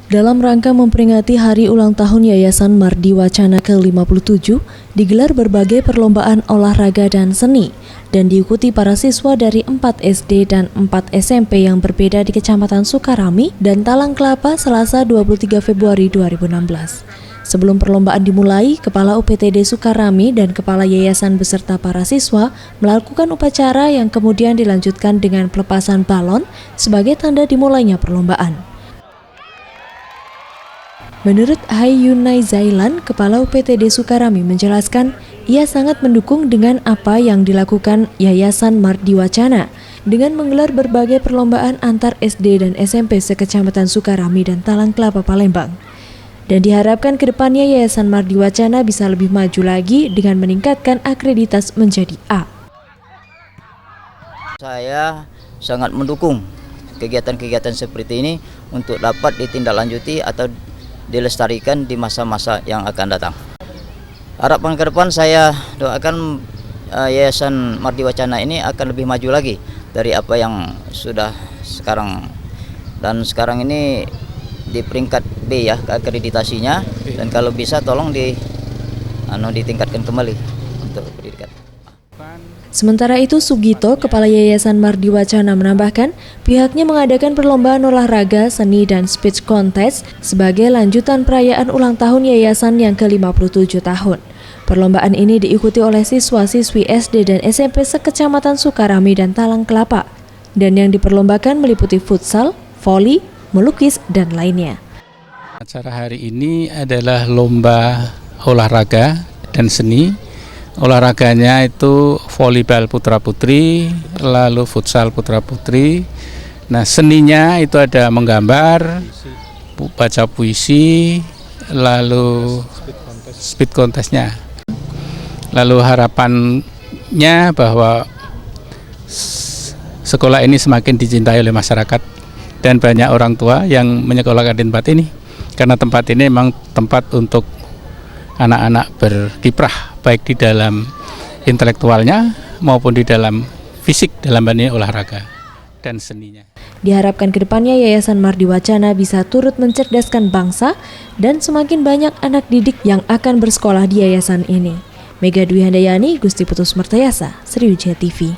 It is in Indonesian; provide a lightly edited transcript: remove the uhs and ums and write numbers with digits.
Dalam rangka memperingati hari ulang tahun Yayasan Mardi Wacana ke-57, digelar berbagai perlombaan olahraga dan seni, dan diikuti para siswa dari 4 SD dan 4 SMP yang berbeda di Kecamatan Sukarami dan Talang Kelapa Selasa 23 Februari 2016. Sebelum perlombaan dimulai, Kepala UPTD Sukarami dan Kepala Yayasan beserta para siswa melakukan upacara yang kemudian dilanjutkan dengan pelepasan balon sebagai tanda dimulainya perlombaan. Menurut Hayunai Zailan, Kepala UPTD Sukarami menjelaskan, ia sangat mendukung dengan apa yang dilakukan Yayasan Mardi Wacana dengan menggelar berbagai perlombaan antar SD dan SMP sekecamatan Sukarami dan Talang Kelapa, Palembang. Dan diharapkan ke depannya Yayasan Mardi Wacana bisa lebih maju lagi dengan meningkatkan akreditas menjadi A. Saya sangat mendukung kegiatan-kegiatan seperti ini untuk dapat ditindaklanjuti atau dilestarikan di masa-masa yang akan datang. Harapan ke depan saya doakan Yayasan Mardi Wacana ini akan lebih maju lagi dari apa yang sudah sekarang. Dan sekarang ini di peringkat B ya akreditasinya, dan kalau bisa tolong ditingkatkan kembali untuk pendidikan. Sementara itu, Sugito, Kepala Yayasan Mardi Wacana menambahkan, pihaknya mengadakan perlombaan olahraga, seni, dan speech contest sebagai lanjutan perayaan ulang tahun Yayasan yang ke-57 tahun. Perlombaan ini diikuti oleh siswa-siswi SD dan SMP sekecamatan Sukarami dan Talang Kelapa. Dan yang diperlombakan meliputi futsal, voli, melukis, dan lainnya. Acara hari ini adalah lomba olahraga dan seni. Olahraganya itu volleyball putra-putri, lalu futsal putra-putri. Nah, seninya itu ada menggambar, baca puisi, lalu speed contestnya. Lalu harapannya bahwa sekolah ini semakin dicintai oleh masyarakat dan banyak orang tua yang menyekolahkan di tempat ini. Karena tempat ini memang tempat untuk anak-anak berkiprah, baik di dalam intelektualnya maupun di dalam fisik, dalam ini olahraga dan seninya. Diharapkan ke depannya Yayasan Mardi Wacana bisa turut mencerdaskan bangsa dan semakin banyak anak didik yang akan bersekolah di yayasan ini. Mega Dwi Handayani, Gusti Putus Mertayasa, Sriwijaya TV.